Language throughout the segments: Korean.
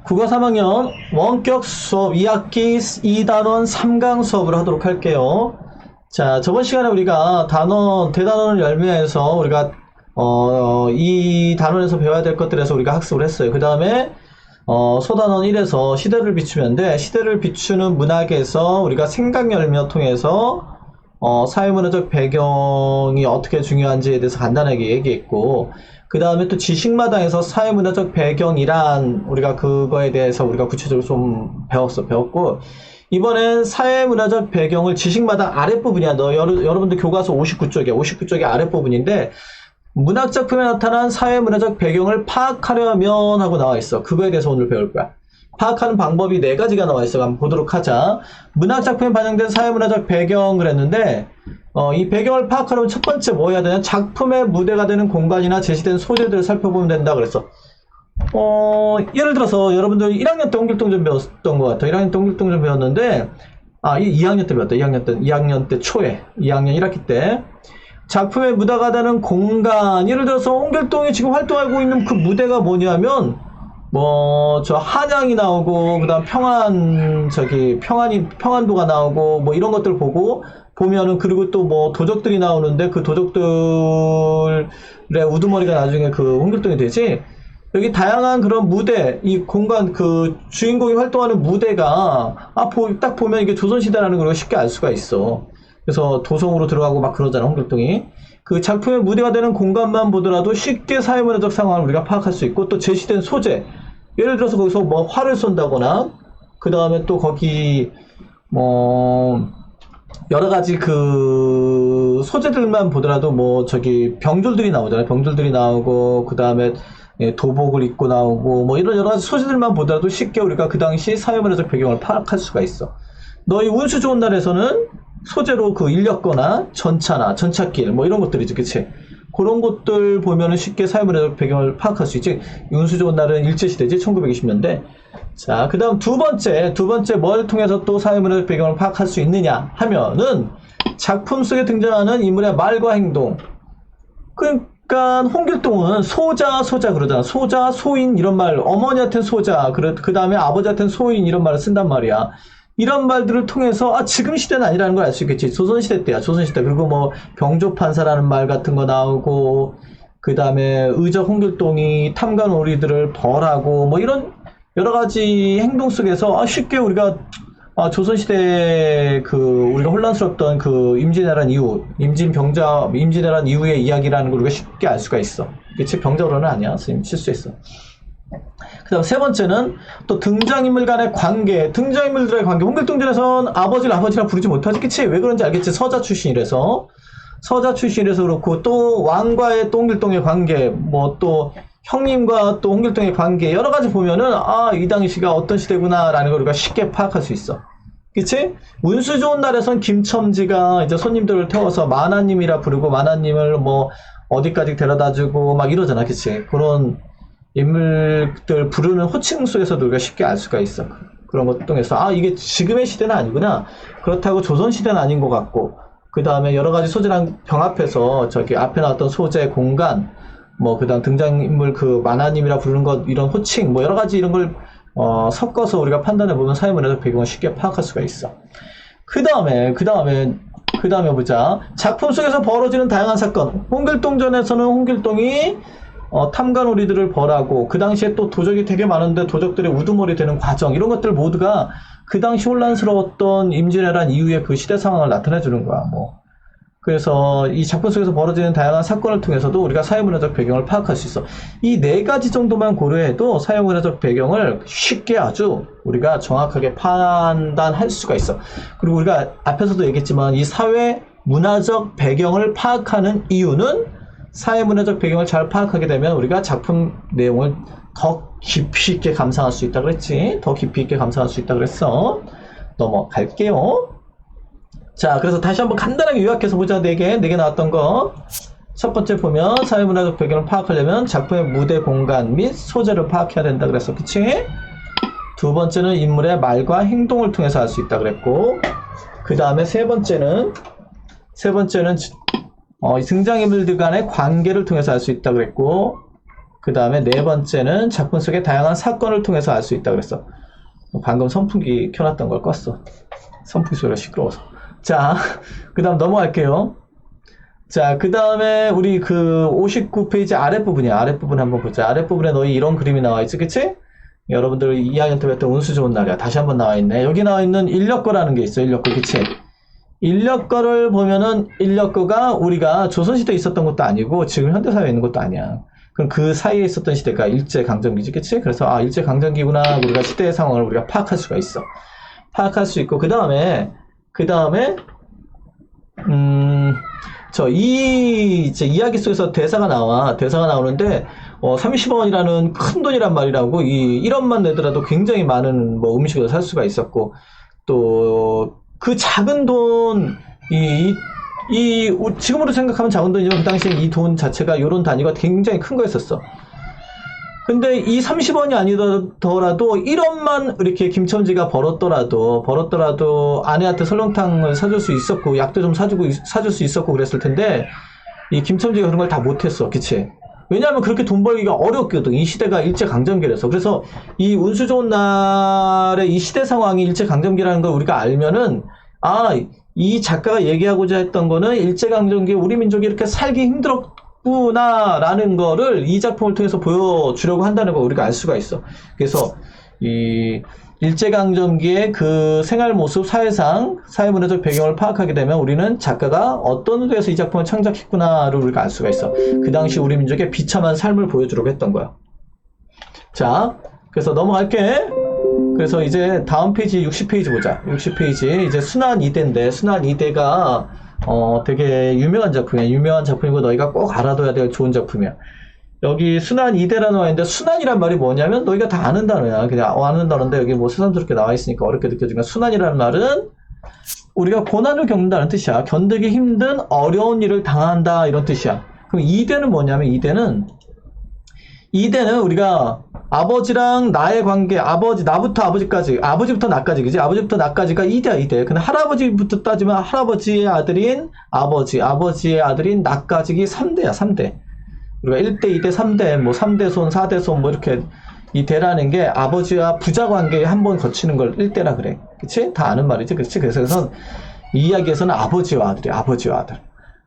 국어 3학년 원격 수업 2학기 2단원 3강 수업을 하도록 할게요. 자, 저번 시간에 우리가 대단원을 열면서 우리가 이 단원에서 배워야 될 것들에서 우리가 학습을 했어요. 그 다음에 소단원 1에서 시대를 비추면데, 시대를 비추는 문학에서 우리가 생각열며 통해서 사회문화적 배경이 어떻게 중요한지에 대해서 간단하게 얘기했고, 그 다음에 또 지식마당에서 사회문화적 배경이란 우리가 그거에 대해서 우리가 구체적으로 좀 배웠고, 이번엔 사회문화적 배경을 지식마당 아랫부분이야. 여러분들 교과서 59쪽이야. 59쪽이 아랫부분인데, 문학작품에 나타난 사회문화적 배경을 파악하려면 하고 나와 있어. 그거에 대해서 오늘 배울 거야. 파악하는 방법이 4가지가 나와 있어. 한번 보도록 하자. 문학작품에 반영된 사회문화적 배경 그랬는데, 이 배경을 파악하려면 첫 번째 뭐 해야 되냐? 작품의 무대가 되는 공간이나 제시된 소재들을 살펴보면 된다 그랬어. 예를 들어서 여러분들 1학년 때 홍길동전 배웠던 것 같아. 1학년 때 홍길동전 배웠는데, 2학년 때 배웠다. 2학년 때 초에. 2학년 1학기 때. 작품의 무대가 되는 공간. 예를 들어서 홍길동이 지금 활동하고 있는 그 무대가 뭐냐면, 저 한양이 나오고, 그 다음 평안도가 나오고, 뭐 이런 것들 보면은, 그리고 또 도적들이 나오는데, 그 도적들의 우두머리가 나중에 그 홍길동이 되지. 여기 다양한 그런 무대, 이 공간, 그 주인공이 활동하는 무대가, 딱 보면 이게 조선시대라는 걸 쉽게 알 수가 있어. 그래서 도성으로 들어가고 막 그러잖아, 홍길동이. 그 작품의 무대가 되는 공간만 보더라도 쉽게 사회문화적 상황을 우리가 파악할 수 있고, 또 제시된 소재. 예를 들어서 거기서 활을 쏜다거나, 그 다음에 또 거기, 여러 가지 그 소재들만 보더라도 병졸들이 나오잖아요. 병졸들이 나오고, 그 다음에 도복을 입고 나오고, 이런 여러 가지 소재들만 보더라도 쉽게 우리가 그 당시 사회문화적 배경을 파악할 수가 있어. 너희 운수 좋은 날에서는 소재로 그 인력거나 전차나 전차길 이런 것들이지, 그치? 그런 것들 보면은 쉽게 사회문화적 배경을 파악할 수 있지. 운수 좋은 날은 일제시대지, 1920년대. 자, 그 다음 두 번째 뭘 통해서 또 사회문화적 배경을 파악할 수 있느냐 하면은, 작품 속에 등장하는 인물의 말과 행동. 그러니까 홍길동은 소자 그러잖아. 소자, 소인 이런 말, 어머니한테는 소자, 그 다음에 아버지한테는 소인 이런 말을 쓴단 말이야. 이런 말들을 통해서 지금 시대는 아니라는 걸 알 수 있겠지. 조선시대 때야, 조선시대. 그리고 병조판사라는 말 같은 거 나오고, 그 다음에 의적 홍길동이 탐관오리들을 벌하고, 이런 여러 가지 행동 속에서 쉽게 우리가 조선시대 우리가 혼란스럽던 임진왜란 이후, 임진왜란 이후의 이야기라는 걸 우리가 쉽게 알 수가 있어. 이게 병자로는 아니야. 선생님 실수했어. 그 다음 세 번째는 또 등장인물 간의 관계, 등장인물들의 관계. 홍길동전에선 아버지를 아버지라 부르지 못하지, 그치? 왜 그런지 알겠지? 서자 출신이라서 그렇고, 또 왕과의 또 홍길동의 관계, 또 형님과 또 홍길동의 관계, 여러 가지 보면은 이 당시가 어떤 시대구나라는 걸 우리가 쉽게 파악할 수 있어. 그치? 운수 좋은 날에선 김첨지가 이제 손님들을 태워서 만화님이라 부르고, 만화님을 어디까지 데려다주고 막 이러잖아, 그치? 그런 인물들 부르는 호칭 속에서도 우리가 쉽게 알 수가 있어. 그런 것 통해서 이게 지금의 시대는 아니구나. 그렇다고 조선시대는 아닌 것 같고, 그 다음에 여러 가지 소재랑 병합해서 저기 앞에 나왔던 소재, 공간, 그 다음 등장인물 만화님이라 부르는 것, 이런 호칭, 여러 가지 이런 걸 섞어서 우리가 판단해보면 사회문화적 배경을 쉽게 파악할 수가 있어. 그 다음에 보자. 작품 속에서 벌어지는 다양한 사건. 홍길동전에서는 홍길동이 탐관오리들을 벌하고, 그 당시에 또 도적이 되게 많은데 도적들의 우두머리 되는 과정, 이런 것들 모두가 그 당시 혼란스러웠던 임진왜란 이후의 그 시대 상황을 나타내주는 거야. 그래서 이 작품 속에서 벌어지는 다양한 사건을 통해서도 우리가 사회문화적 배경을 파악할 수 있어. 이 4가지 정도만 고려해도 사회문화적 배경을 쉽게 아주 우리가 정확하게 판단할 수가 있어. 그리고 우리가 앞에서도 얘기했지만, 이 사회문화적 배경을 파악하는 이유는, 사회문화적 배경을 잘 파악하게 되면 우리가 작품 내용을 더 깊이 있게 감상할 수 있다 그랬지. 더 깊이 있게 감상할 수 있다 그랬어. 넘어갈게요. 자, 그래서 다시 한번 간단하게 요약해서 보자. 4개 나왔던 거. 첫 번째 보면, 사회문화적 배경을 파악하려면 작품의 무대 공간 및 소재를 파악해야 된다 그랬어. 그치? 두 번째는 인물의 말과 행동을 통해서 알 수 있다 그랬고, 그 다음에 세 번째는 등장인물들 간의 관계를 통해서 알 수 있다 그랬고, 그 다음에 네 번째는 작품 속의 다양한 사건을 통해서 알 수 있다 그랬어. 방금 선풍기 켜놨던 걸 껐어. 선풍기 소리가 시끄러워서. 자, 그 다음 넘어갈게요. 자, 그 다음에 우리 그 59페이지 아랫부분이야. 아랫부분 한번 보자. 아랫부분에 너희 이런 그림이 나와 있지, 그치? 여러분들 2학년 때 배웠던 운수 좋은 날이야. 다시 한번 나와 있네. 여기 나와 있는 인력거라는 게 있어. 인력거, 그치? 인력거를 보면은 인력거가 우리가 조선시대에 있었던 것도 아니고 지금 현대사회에 있는 것도 아니야. 그럼 그 사이에 있었던 시대가 일제강점기지, 그치? 그래서 아, 일제강점기구나. 우리가 시대의 상황을 우리가 파악할 수가 있어. 파악할 수 있고, 그 다음에 이제 이야기 속에서 대사가 나와. 대사가 나오는데, 30원이라는 큰 돈이란 말이라고, 1원만 내더라도 굉장히 많은 뭐 음식을 살 수가 있었고, 또, 그 작은 돈, 지금으로 생각하면 작은 돈이지만, 그 당시에 이 돈 자체가, 요런 단위가 굉장히 큰 거였었어. 근데 이 30원이 아니더라도 1원만 이렇게 김첨지가 벌었더라도 아내한테 설렁탕을 사줄 수 있었고 약도 좀 사줄 수 있었고 그랬을 텐데 이 김첨지가 그런 걸 다 못했어. 그치? 왜냐하면 그렇게 돈 벌기가 어렵거든. 이 시대가 일제강점기라서. 그래서 이 운수 좋은 날의 이 시대 상황이 일제강점기라는 걸 우리가 알면은 아, 이 작가가 얘기하고자 했던 거는 일제강점기에 우리 민족이 이렇게 살기 힘들었구나라는 거를 이 작품을 통해서 보여주려고 한다는 걸 우리가 알 수가 있어. 그래서 이 일제강점기의 그 생활 모습, 사회상, 사회문화적 배경을 파악하게 되면 우리는 작가가 어떤 의도에서 이 작품을 창작했구나를 우리가 알 수가 있어. 그 당시 우리 민족의 비참한 삶을 보여주려고 했던 거야. 자, 그래서 넘어갈게. 그래서 이제 다음 페이지 60페이지 보자. 60페이지 이제 순환 이대인데 순환 이대가 되게 유명한 작품이야. 유명한 작품이고 너희가 꼭 알아둬야 될 좋은 작품이야. 여기 순환 이대라는 나와 있는데 순환이란 말이 뭐냐면 너희가 다 아는 단어야. 그냥 아는 단어인데 여기 뭐 새삼스럽게 나와 있으니까 어렵게 느껴지니까 순환이라는 말은 우리가 고난을 겪는다는 뜻이야. 견디기 힘든 어려운 일을 당한다 이런 뜻이야. 그럼 이대는 뭐냐면 이대는 우리가 아버지랑 나의 관계, 나부터 아버지까지, 아버지부터 나까지, 그지? 아버지부터 나까지가 이대야, 이대. 근데 할아버지부터 따지면 할아버지의 아들인 아버지, 아버지의 아들인 나까지가 3대야, 3대. 우리가 1대, 2대, 3대, 뭐 3대 손, 4대 손, 뭐 이렇게 이 대라는 게 아버지와 부자 관계에 한번 거치는 걸 1대라 그래. 그치? 다 아는 말이지, 그치? 그래서 이 이야기에서는 아버지와 아들이야, 아버지와 아들.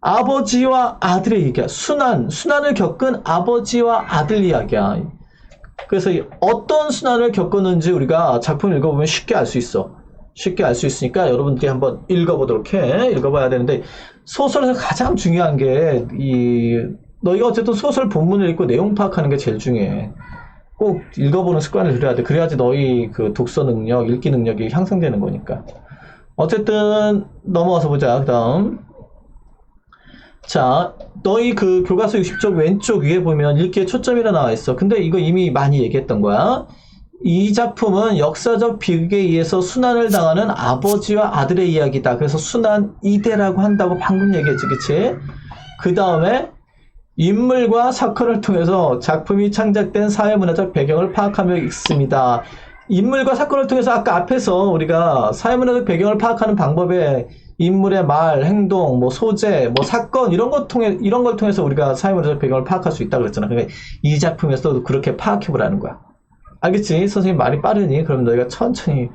아버지와 아들의 얘기야. 순환을 겪은 아버지와 아들 이야기야. 그래서 어떤 순환을 겪었는지 우리가 작품을 읽어보면 쉽게 알 수 있어. 쉽게 알 수 있으니까 여러분들이 한번 읽어보도록 해. 읽어봐야 되는데 소설에서 가장 중요한 게 너희가 어쨌든 소설 본문을 읽고 내용 파악하는 게 제일 중요해. 꼭 읽어보는 습관을 들여야 돼. 그래야지 너희 그 독서 능력, 읽기 능력이 향상되는 거니까. 어쨌든 넘어가서 보자. 그 다음. 자, 너희 그 교과서 60쪽 왼쪽 위에 보면 읽기에 초점이라 나와 있어. 근데 이거 이미 많이 얘기했던 거야. 이 작품은 역사적 비극에 의해서 순환을 당하는 아버지와 아들의 이야기다. 그래서 순환 이대라고 한다고 방금 얘기했지, 그치? 그 다음에 인물과 사건을 통해서 작품이 창작된 사회문화적 배경을 파악하며 읽습니다. 인물과 사건을 통해서 아까 앞에서 우리가 사회문화적 배경을 파악하는 방법에 인물의 말, 행동, 뭐 소재, 뭐 사건 이런 걸 통해서 우리가 사회문화적 배경을 파악할 수 있다고 그랬잖아. 그러니까 이 작품에서도 그렇게 파악해 보라는 거야. 알겠지? 선생님 말이 빠르니? 그럼 너희가 천천히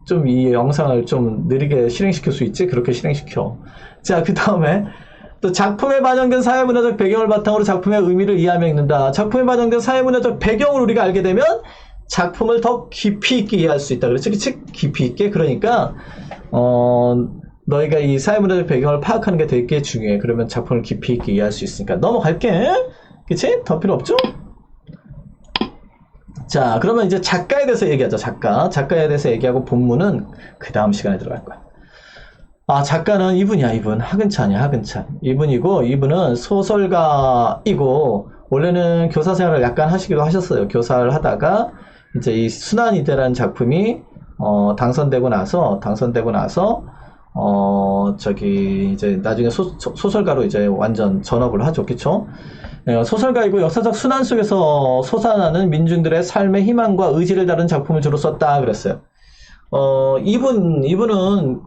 좀 이 영상을 좀 느리게 실행시킬 수 있지? 그렇게 실행시켜. 자, 그 다음에 또 작품에 반영된 사회문화적 배경을 바탕으로 작품의 의미를 이해하며 읽는다. 작품에 반영된 사회문화적 배경을 우리가 알게 되면 작품을 더 깊이 있게 이해할 수 있다. 그렇지? 그치? 깊이 있게. 그러니까 너희가 이 사회문화적 배경을 파악하는 게 되게 중요해. 그러면 작품을 깊이 있게 이해할 수 있으니까 넘어갈게. 그치? 더 필요 없죠? 자, 그러면 이제 작가에 대해서 얘기하자. 작가에 대해서 얘기하고 본문은 그 다음 시간에 들어갈 거야. 아, 작가는 이분이야. 하근찬이야. 하근찬. 이분은 소설가이고 원래는 교사 생활을 약간 하시기도 하셨어요. 교사를 하다가 이제 이 순환이대라는 작품이 당선되고 나서 이제 나중에 소설가로 이제 완전 전업을 하죠. 그쵸? 소설가이고 역사적 순환 속에서 솟아나는 민중들의 삶의 희망과 의지를 다룬 작품을 주로 썼다 그랬어요. 이분은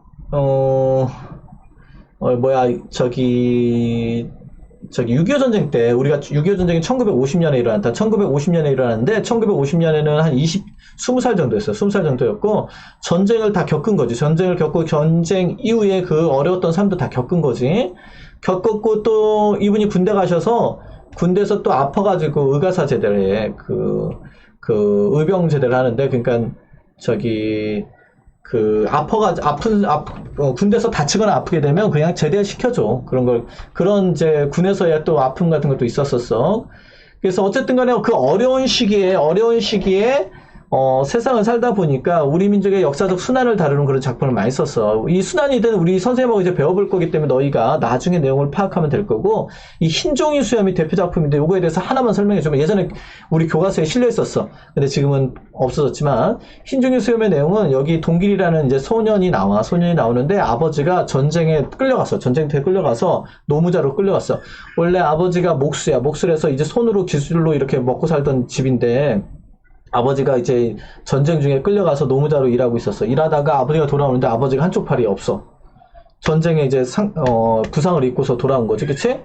저기 6.25 전쟁 때 우리가 6.25 전쟁이 1950년에 일어났다. 1950년에 일어났는데 1950년에는 한 20살 정도였어요. 20살 정도였고 전쟁을 다 겪은 거지. 전쟁을 겪고 전쟁 이후에 그 어려웠던 삶도 다 겪은 거지. 겪었고 또 이분이 군대 가셔서 군대에서 또 아파가지고 의가사 제대를 해. 그 의병 제대를 하는데 그러니까 저기 군대에서 다치거나 아프게 되면 그냥 제대를 시켜줘. 그런 이제 군에서의 또 아픔 같은 것도 있었었어. 그래서 어쨌든 간에 그 어려운 시기에, 세상을 살다 보니까 우리 민족의 역사적 순환을 다루는 그런 작품을 많이 썼어. 이 순환이든 우리 선생님하고 이제 배워볼 거기 때문에 너희가 나중에 내용을 파악하면 될 거고, 이 흰종이 수염이 대표 작품인데 요거에 대해서 하나만 설명해주면 예전에 우리 교과서에 실려 있었어. 근데 지금은 없어졌지만, 흰종이 수염의 내용은 여기 동길이라는 이제 소년이 나오는데 아버지가 전쟁에 끌려가서 노무자로 끌려갔어. 원래 아버지가 목수래서 이제 손으로 기술로 이렇게 먹고 살던 집인데, 아버지가 이제 전쟁 중에 끌려가서 노무자로 일하고 있었어. 일하다가 아버지가 돌아오는데 아버지가 한쪽 팔이 없어. 전쟁에 이제 부상을 입고서 돌아온 거지, 그치?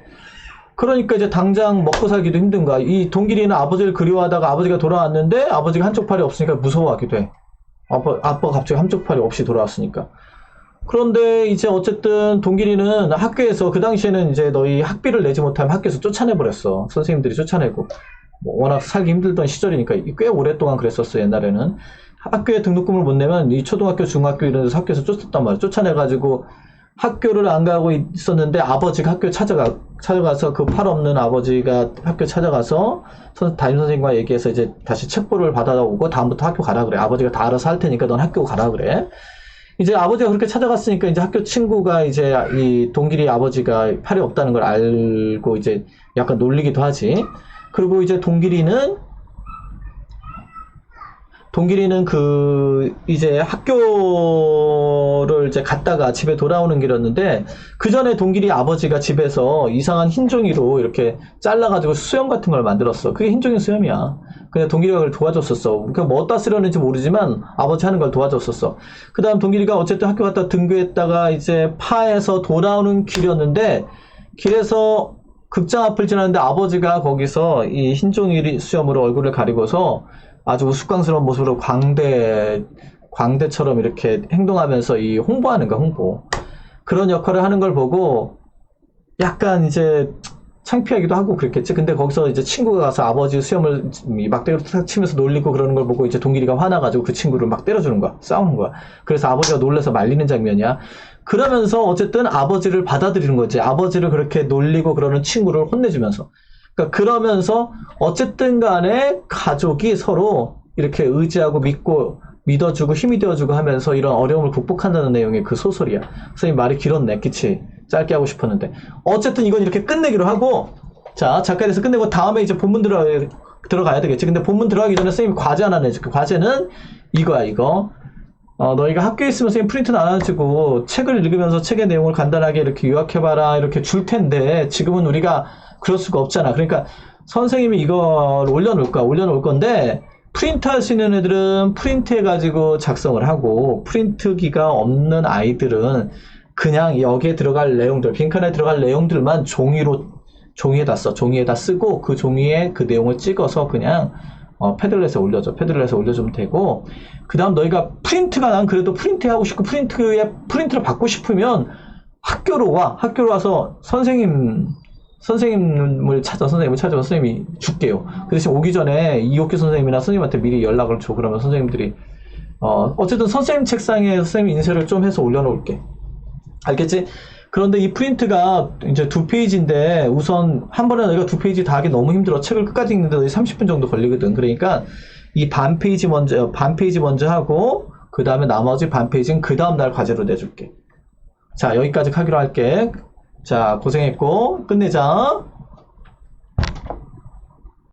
그러니까 이제 당장 먹고 살기도 힘든 거야. 이 동길이는 아버지를 그리워하다가 아버지가 돌아왔는데 아버지가 한쪽 팔이 없으니까 무서워하기도 해. 아빠가 갑자기 한쪽 팔이 없이 돌아왔으니까. 그런데 이제 어쨌든 동길이는 학교에서 그 당시에는 이제 너희 학비를 내지 못하면 학교에서 쫓아내버렸어. 선생님들이 쫓아내고. 워낙 살기 힘들던 시절이니까 꽤 오랫동안 그랬었어. 옛날에는 학교에 등록금을 못 내면 이 초등학교, 중학교 이런 데서 학교에서 쫓았단 말이야. 쫓아내가지고 학교를 안 가고 있었는데 아버지가 학교 찾아가서 그 팔 없는 아버지가 학교 찾아가서 담임 선생님과 얘기해서 이제 다시 책보를 받아오고 다음부터 학교 가라 그래. 아버지가 다 알아서 할 테니까 넌 학교 가라 그래. 이제 아버지가 그렇게 찾아갔으니까 이제 학교 친구가 이제 이 동길이 아버지가 팔이 없다는 걸 알고 이제 약간 놀리기도 하지. 그리고 이제 동길이는 이제 학교를 이제 갔다가 집에 돌아오는 길이었는데, 그 전에 동길이 아버지가 집에서 이상한 흰종이로 이렇게 잘라가지고 수염 같은 걸 만들었어. 그게 흰종이 수염이야. 그냥 동길이가 그걸 도와줬었어. 그러니까 뭐 어디다 쓰려는지 모르지만 아버지 하는 걸 도와줬었어. 그 다음 동길이가 어쨌든 학교 갔다 등교했다가 이제 파에서 돌아오는 길이었는데, 길에서 극장 앞을 지나는데 아버지가 거기서 이 흰종이 수염으로 얼굴을 가리고서 아주 우스꽝스러운 모습으로 광대처럼 이렇게 행동하면서 이 홍보하는 거야, 홍보. 그런 역할을 하는 걸 보고 약간 이제 창피하기도 하고 그랬겠지. 근데 거기서 이제 친구가 가서 아버지 수염을 막대기로 탁 치면서 놀리고 그러는 걸 보고 이제 동길이가 화나가지고 그 친구를 막 때려주는 거야. 싸우는 거야. 그래서 아버지가 놀라서 말리는 장면이야. 그러면서 어쨌든 아버지를 받아들이는 거지. 아버지를 그렇게 놀리고 그러는 친구를 혼내주면서. 그러니까 그러면서 어쨌든 간에 가족이 서로 이렇게 의지하고 믿어주고 힘이 되어주고 하면서 이런 어려움을 극복한다는 내용의 그 소설이야. 선생님 말이 길었네. 그치? 짧게 하고 싶었는데. 어쨌든 이건 이렇게 끝내기로 하고, 자, 작가에 대해서 끝내고 다음에 이제 본문 들어가야 되겠지. 근데 본문 들어가기 전에 선생님이 과제 하나 내줄게. 과제는 이거야, 이거. 너희가 학교에 있으면 선생님 프린트 나눠주고 책을 읽으면서 책의 내용을 간단하게 이렇게 요약해봐라 이렇게 줄 텐데 지금은 우리가 그럴 수가 없잖아. 그러니까 선생님이 이걸 올려놓을 건데 프린트 하시는 애들은 프린트 해가지고 작성을 하고 프린트기가 없는 아이들은 그냥 여기에 들어갈 내용들, 빈칸에 들어갈 내용들만 종이에다 쓰고 그 종이에 그 내용을 찍어서 그냥 패들렛에 올려주면 되고, 그 다음 너희가 난 그래도 프린트 하고 싶고 프린트를 받고 싶으면 학교로 와서 선생님을 찾아서 선생님이 줄게요. 그 대신 오기 전에 이옥규 선생님이나 선생님한테 미리 연락을 줘. 그러면 선생님들이 어쨌든 선생님 책상에 선생님 인쇄를 좀 해서 올려놓을게. 알겠지? 그런데 이 프린트가 이제 2페이지인데 우선 한 번에 너희가 2페이지 다 하기 너무 힘들어. 책을 끝까지 읽는데 너희 30분 정도 걸리거든. 그러니까 이 반 페이지 먼저 하고 그 다음에 나머지 반 페이지는 그 다음 날 과제로 내줄게. 자, 여기까지 하기로 할게. 자, 고생했고 끝내자.